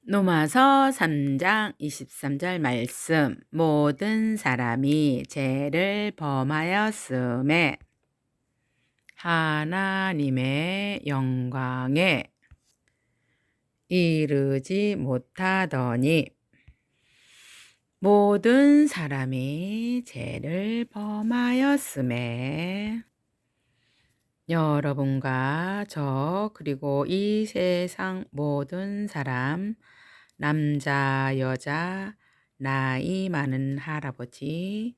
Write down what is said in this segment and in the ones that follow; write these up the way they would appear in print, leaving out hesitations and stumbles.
로마서 3장 23절 말씀. 모든 사람이 죄를 범하였음에 하나님의 영광에 이르지 못하더니, 모든 사람이 죄를 범하였음에 여러분과 저 그리고 이 세상 모든 사람, 남자, 여자, 나이 많은 할아버지,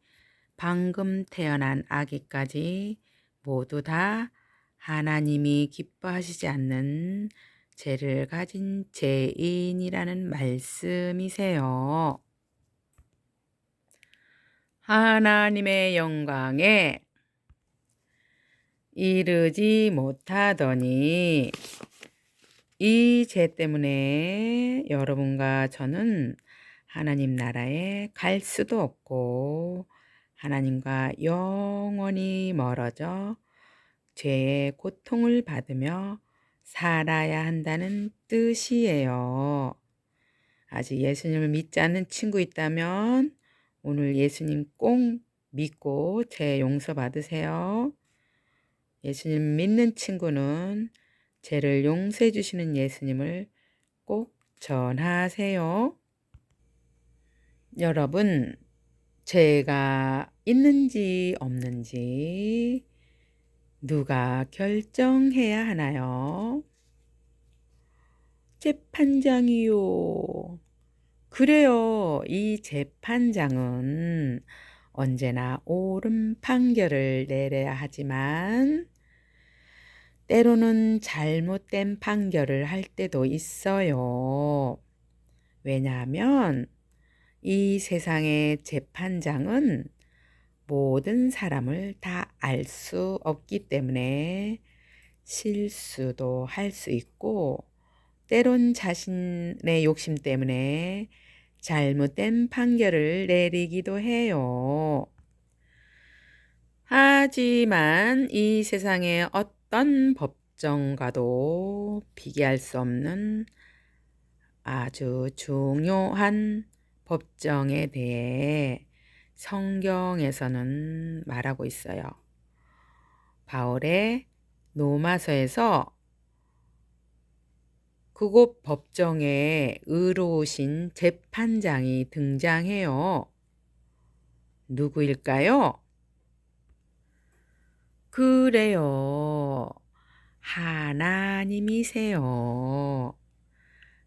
방금 태어난 아기까지 모두 다 하나님이 기뻐하시지 않는 죄를 가진 죄인이라는 말씀이세요. 하나님의 영광에 이르지 못하더니, 이 죄 때문에 여러분과 저는 하나님 나라에 갈 수도 없고 하나님과 영원히 멀어져 죄의 고통을 받으며 살아야 한다는 뜻이에요. 아직 예수님을 믿지 않는 친구 있다면 오늘 예수님 꼭 믿고 죄 용서 받으세요. 예수님 믿는 친구는 죄를 용서해 주시는 예수님을 꼭 전하세요. 여러분, 죄가 있는지 없는지 누가 결정해야 하나요? 재판장이요. 그래요. 이 재판장은 언제나 옳은 판결을 내려야 하지만 때로는 잘못된 판결을 할 때도 있어요. 왜냐하면 이 세상의 재판장은 모든 사람을 다 알 수 없기 때문에 실수도 할 수 있고, 때론 자신의 욕심 때문에 잘못된 판결을 내리기도 해요. 하지만 이 세상의 어떤 법정과도 비교할 수 없는 아주 중요한 법정에 대해 성경에서는 말하고 있어요. 바울의 로마서에서 그곳 법정에 의로우신 재판장이 등장해요. 누구일까요? 그래요. 하나님이세요.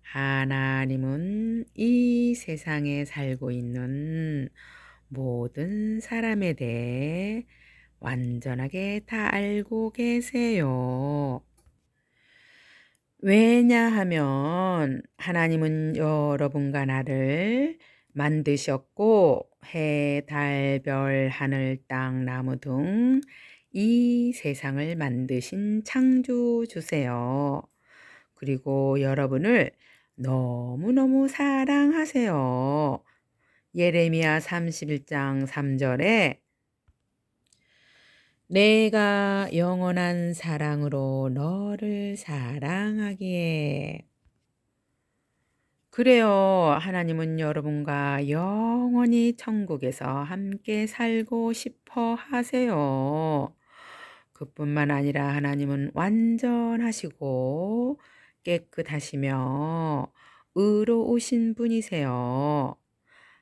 하나님은 이 세상에 살고 있는 모든 사람에 대해 완전하게 다 알고 계세요. 왜냐하면 하나님은 여러분과 나를 만드셨고 해, 달, 별, 하늘, 땅, 나무 등 이 세상을 만드신 창조주세요. 그리고 여러분을 너무너무 사랑하세요. 예레미야 31장 3절에 내가 영원한 사랑으로 너를 사랑하기에. 그래요. 하나님은 여러분과 영원히 천국에서 함께 살고 싶어 하세요. 그뿐만 아니라 하나님은 완전하시고 깨끗하시며 의로우신 분이세요.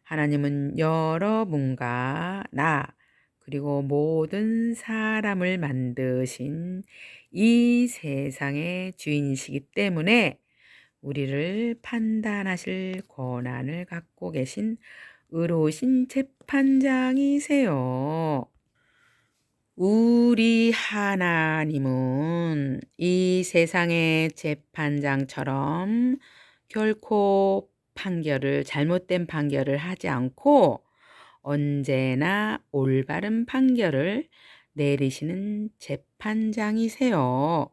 하나님은 여러분과 나 그리고 모든 사람을 만드신 이 세상의 주인이시기 때문에 우리를 판단하실 권한을 갖고 계신 의로우신 재판장이세요. 우리 하나님은 이 세상의 재판장처럼 결코 잘못된 판결을 하지 않고 언제나 올바른 판결을 내리시는 재판장이세요.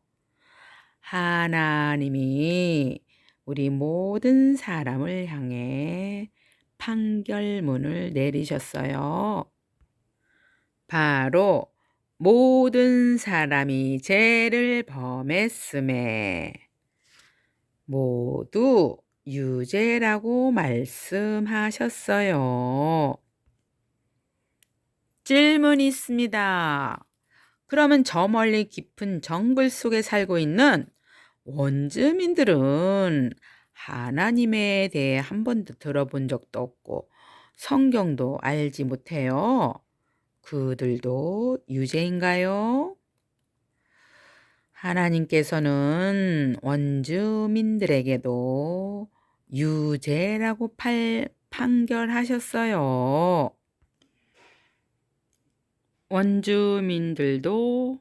하나님이 우리 모든 사람을 향해 판결문을 내리셨어요. 바로 모든 사람이 죄를 범했음에 모두 유죄라고 말씀하셨어요. 질문이 있습니다. 그러면 저 멀리 깊은 정글 속에 살고 있는 원주민들은 하나님에 대해 한 번도 들어본 적도 없고 성경도 알지 못해요. 그들도 유죄인가요? 하나님께서는 원주민들에게도 유죄라고 판결하셨어요. 원주민들도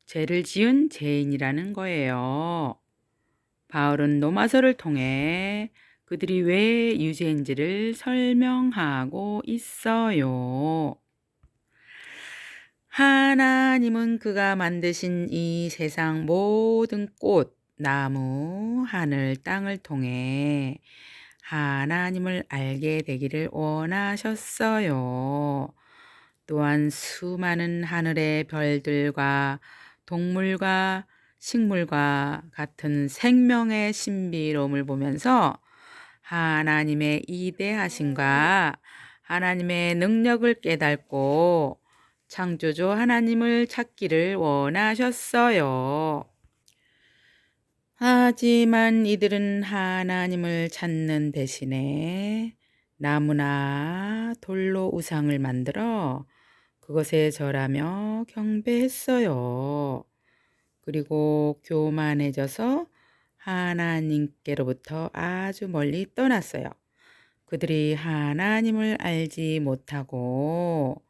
죄를 지은 죄인이라는 거예요. 바울은 로마서를 통해 그들이 왜 유죄인지를 설명하고 있어요. 하나님은 그가 만드신 이 세상 모든 꽃, 나무, 하늘, 땅을 통해 하나님을 알게 되기를 원하셨어요. 또한 수많은 하늘의 별들과 동물과 식물과 같은 생명의 신비로움을 보면서 하나님의 이대하심과 하나님의 능력을 깨닫고 창조주 하나님을 찾기를 원하셨어요. 하지만 이들은 하나님을 찾는 대신에 나무나 돌로 우상을 만들어 그것에 절하며 경배했어요. 그리고 교만해져서 하나님께로부터 아주 멀리 떠났어요. 그들이 하나님을 알지 못하고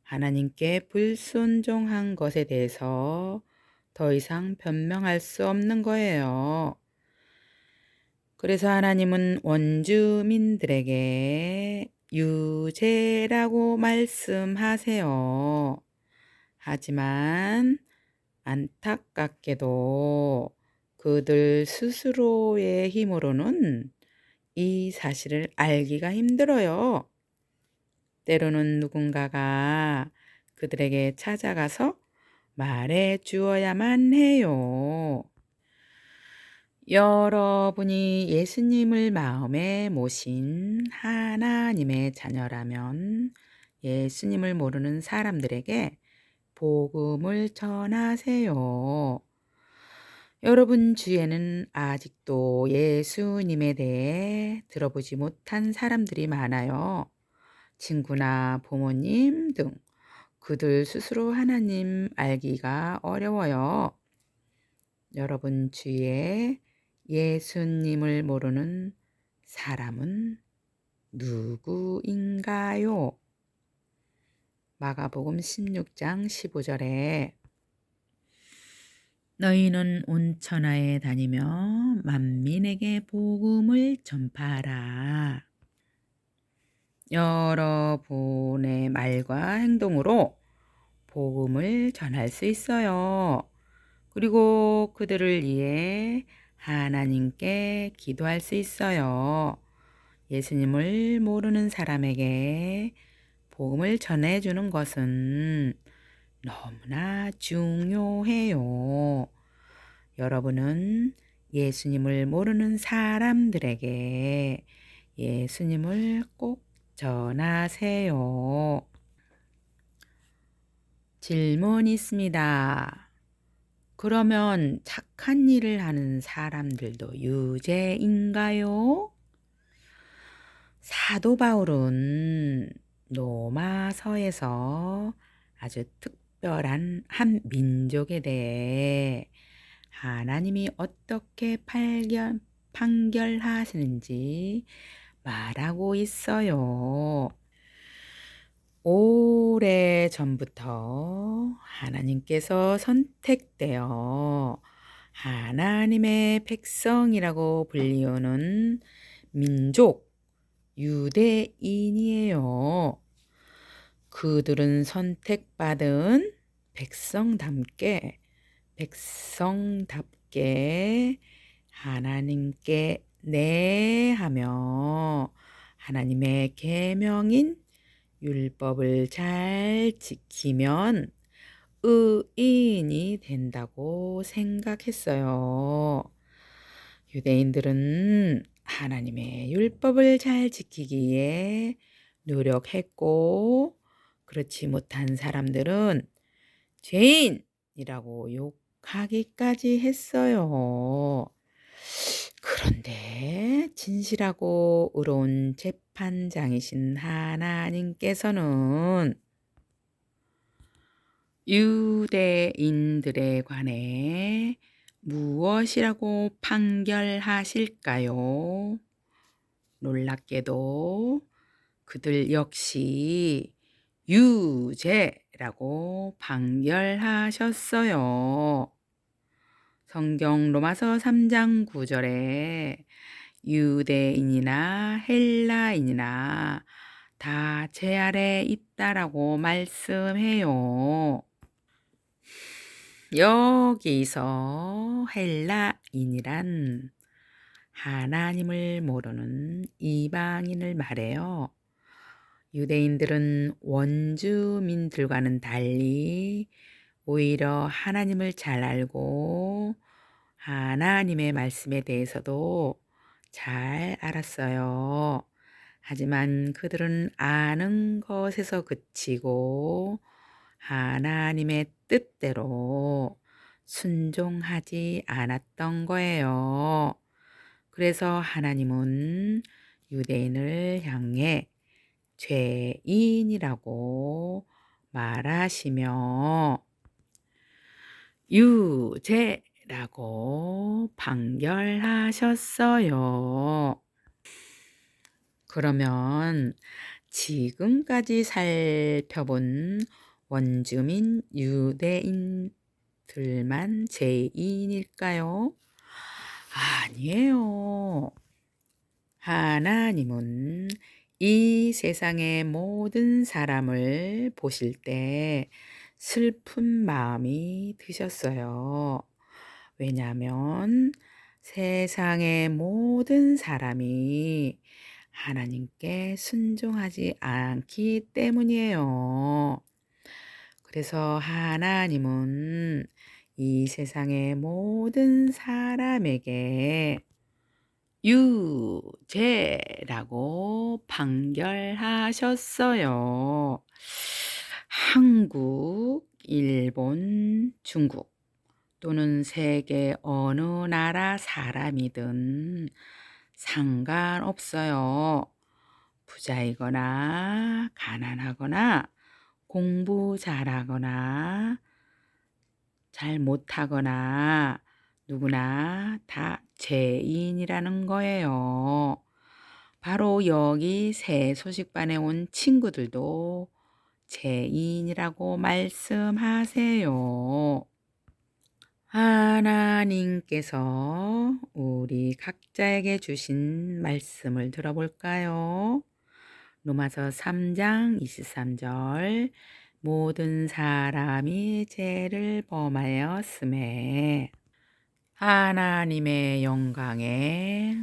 하나님께 불순종한 것에 대해서 더 이상 변명할 수 없는 거예요. 그래서 하나님은 원주민들에게 유죄라고 말씀하세요. 하지만 안타깝게도 그들 스스로의 힘으로는 이 사실을 알기가 힘들어요. 때로는 누군가가 그들에게 찾아가서 말해 주어야만 해요. 여러분이 예수님을 마음에 모신 하나님의 자녀라면 예수님을 모르는 사람들에게 복음을 전하세요. 여러분 주위에는 아직도 예수님에 대해 들어보지 못한 사람들이 많아요. 친구나 부모님 등 그들 스스로 하나님 알기가 어려워요. 여러분 주위에 예수님을 모르는 사람은 누구인가요? 마가복음 16장 15절에 너희는 온 천하에 다니며 만민에게 복음을 전파하라. 여러분의 말과 행동으로 복음을 전할 수 있어요. 그리고 그들을 위해 하나님께 기도할 수 있어요. 예수님을 모르는 사람에게 복음을 전해주는 것은 너무나 중요해요. 여러분은 예수님을 모르는 사람들에게 예수님을 꼭 전하세요. 질문이 있습니다. 그러면 착한 일을 하는 사람들도 유죄인가요? 사도 바울은 로마서에서 아주 특별한 한 민족에 대해 하나님이 어떻게 판결하시는지 말하고 있어요. 오래 전부터 하나님께서 선택되어 하나님의 백성이라고 불리우는 민족 유대인이에요. 그들은 선택받은 백성답게 하나님께 내하며 하나님의 계명인 율법을 잘 지키면 의인이 된다고 생각했어요. 유대인들은 하나님의 율법을 잘 지키기에 노력했고, 그렇지 못한 사람들은 죄인이라고 욕하기까지 했어요. 그런데 진실하고 의로운 재판장이신 하나님께서는 유대인들에 관해 무엇이라고 판결하실까요? 놀랍게도 그들 역시 유죄라고 판결하셨어요. 성경 로마서 3장 9절에 유대인이나 헬라인이나 다 죄 아래 있다라고 말씀해요. 여기서 헬라인이란 하나님을 모르는 이방인을 말해요. 유대인들은 원주민들과는 달리 오히려 하나님을 잘 알고 하나님의 말씀에 대해서도 잘 알았어요. 하지만 그들은 아는 것에서 그치고 하나님의 뜻대로 순종하지 않았던 거예요. 그래서 하나님은 유대인을 향해 죄인이라고 말하시며 유죄라고 판결하셨어요. 그러면 지금까지 살펴본 원주민 유대인들만 죄인일까요? 아니에요. 하나님은 이 세상의 모든 사람을 보실 때 슬픈 마음이 드셨어요. 왜냐하면 세상의 모든 사람이 하나님께 순종하지 않기 때문이에요. 그래서 하나님은 이 세상의 모든 사람에게 유죄라고 판결하셨어요. 한국, 일본, 중국 또는 세계 어느 나라 사람이든 상관없어요. 부자이거나 가난하거나 공부 잘하거나 잘 못하거나 누구나 다 죄인이라는 거예요. 바로 여기 새 소식반에 온 친구들도 죄인이라고 말씀하세요. 하나님께서 우리 각자에게 주신 말씀을 들어볼까요? 로마서 3장 23절 모든 사람이 죄를 범하였음에 하나님의 영광에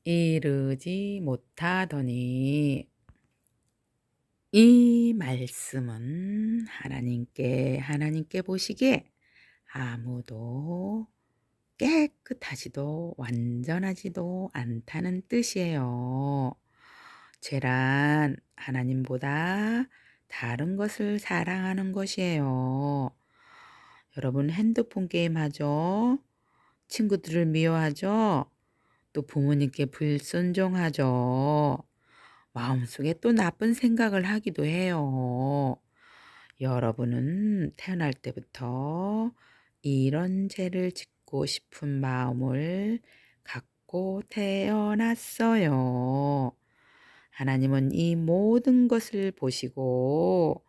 이르지 못하더니 이 말씀은 하나님께 보시기에 아무도 깨끗하지도 완전하지도 않다는 뜻이에요. 죄란 하나님보다 다른 것을 사랑하는 것이에요. 여러분 핸드폰 게임 하죠? 친구들을 미워하죠? 또 부모님께 불순종하죠? 마음속에 또 나쁜 생각을 하기도 해요. 여러분은 태어날 때부터 이런 죄를 짓고 싶은 마음을 갖고 태어났어요. 하나님은 이 모든 것을 보시고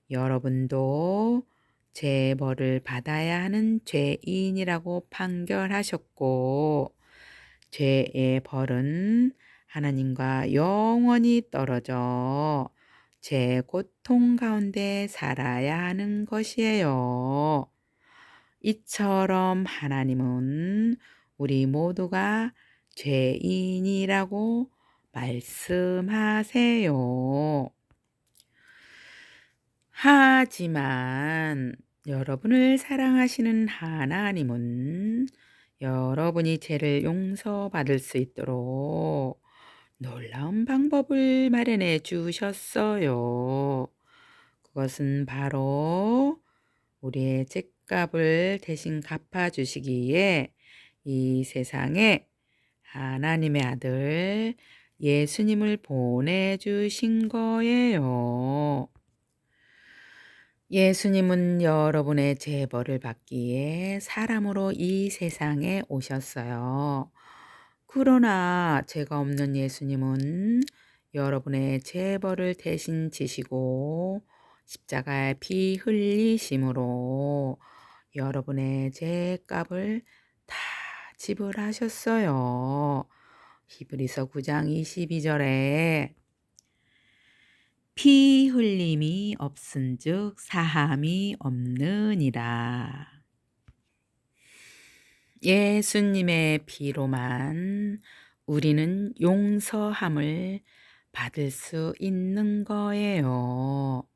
여러분도 죄벌을 받아야 하는 죄인이라고 판결하셨고 죄의 벌은 하나님과 영원히 떨어져 죄 고통 가운데 살아야 하는 것이에요. 이처럼 하나님은 우리 모두가 죄인이라고 말씀하세요. 하지만 여러분을 사랑하시는 하나님은 여러분이 죄를 용서받을 수 있도록 놀라운 방법을 마련해 주셨어요. 그것은 바로 우리의 죄값을 대신 갚아주시기에 이 세상에 하나님의 아들 예수님을 보내주신 거예요. 예수님은 여러분의 죄벌을 받기 위해 사람으로 이 세상에 오셨어요. 그러나 죄가 없는 예수님은 여러분의 죄벌을 대신 지시고 십자가에 피 흘리심으로 여러분의 죄값을 다 지불하셨어요. 히브리서 9장 22절에 피 흘림이 없은즉 사함이 없느니라. 예수님의 피로만 우리는 용서함을 받을 수 있는 거예요.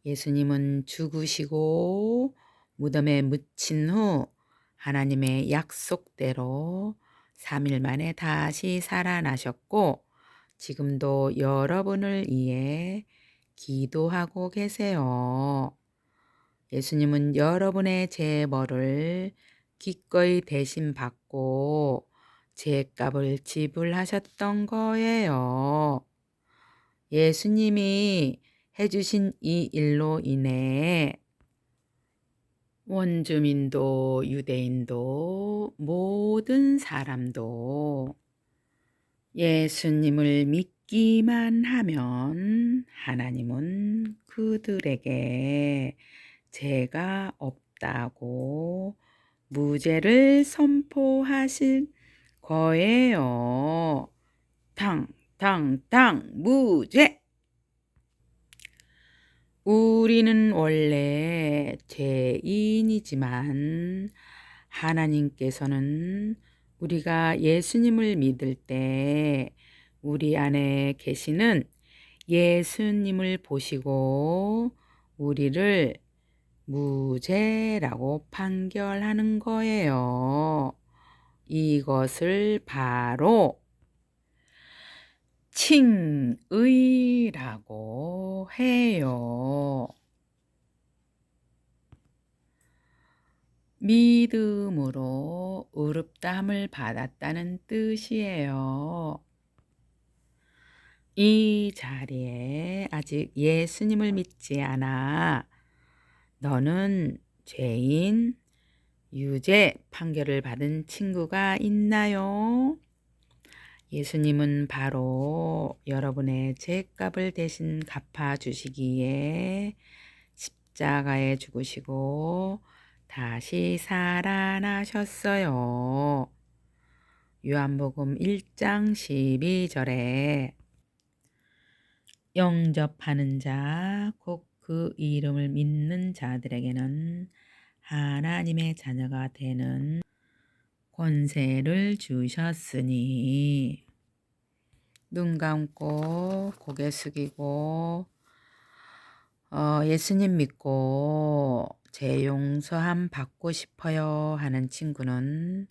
예수님은 죽으시고 무덤에 묻힌 후 하나님의 약속대로 3일 만에 다시 살아나셨고 지금도 여러분을 위해 기도하고 계세요. 예수님은 여러분의 죄벌을 기꺼이 대신 받고 죄값을 지불하셨던 거예요. 예수님이 해주신 이 일로 인해 원주민도 유대인도 모든 사람도 예수님을 믿기만 하면 하나님은 그들에게 죄가 없다고 무죄를 선포하실 거예요. 탕 무죄! 우리는 원래 죄인이지만 하나님께서는 우리가 예수님을 믿을 때 우리 안에 계시는 예수님을 보시고 우리를 무죄라고 판결하는 거예요. 이것을 바로 칭의라고 해요. 믿음으로 의롭다함을 받았다는 뜻이에요. 이 자리에 아직 예수님을 믿지 않아 너는 죄인, 유죄 판결을 받은 친구가 있나요? 예수님은 바로 여러분의 죄값을 대신 갚아주시기에 십자가에 죽으시고 다시 살아나셨어요. 요한복음 1장 12절에 영접하는 자, 곧 그 이름을 믿는 자들에게는 하나님의 자녀가 되는 권세를 주셨으니 눈 감고 고개 숙이고 예수님 믿고 죄 용서함 받고 싶어요 하는 친구는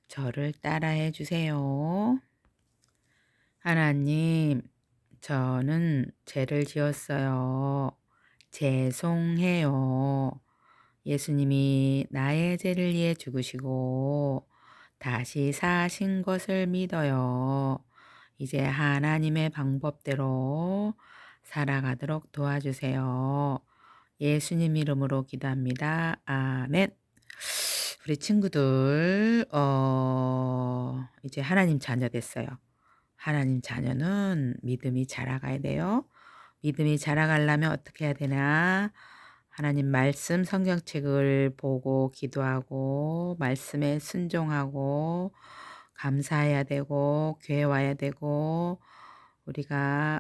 저를 따라해 주세요. 하나님, 저는 죄를 지었어요. 죄송해요. 예수님이 나의 죄를 위해 죽으시고 다시 사신 것을 믿어요. 이제 하나님의 방법대로 살아가도록 도와주세요. 예수님 이름으로 기도합니다. 아멘. 우리 친구들 이제 하나님 자녀 됐어요. 하나님 자녀는 믿음이 자라가야 돼요. 믿음이 자라가려면 어떻게 해야 되나? 하나님 말씀 성경책을 보고 기도하고 말씀에 순종하고 감사해야 되고 교회 와야 되고 우리가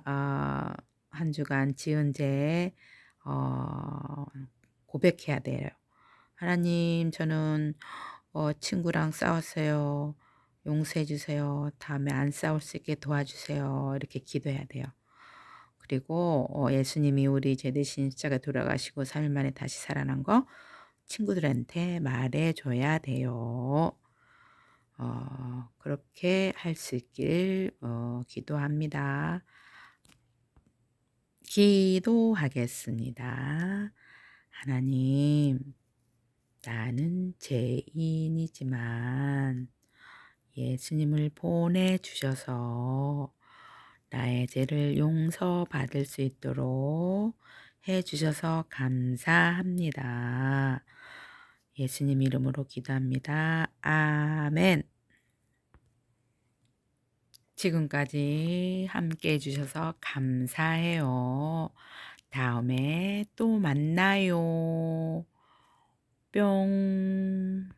한 주간 지은 죄 고백해야 돼요. 하나님, 저는 친구랑 싸웠어요. 용서해 주세요. 다음에 안 싸울 수 있게 도와주세요. 이렇게 기도해야 돼요. 그리고 예수님이 우리 죄 대신 십자가에 돌아가시고 3일 만에 다시 살아난 거 친구들한테 말해줘야 돼요. 그렇게 할 수 있길 기도합니다. 기도하겠습니다. 하나님, 나는 죄인이지만 예수님을 보내주셔서 나의 죄를 용서받을 수 있도록 해주셔서 감사합니다. 예수님 이름으로 기도합니다. 아멘. 지금까지 함께 해주셔서 감사해요. 다음에 또 만나요. 뿅.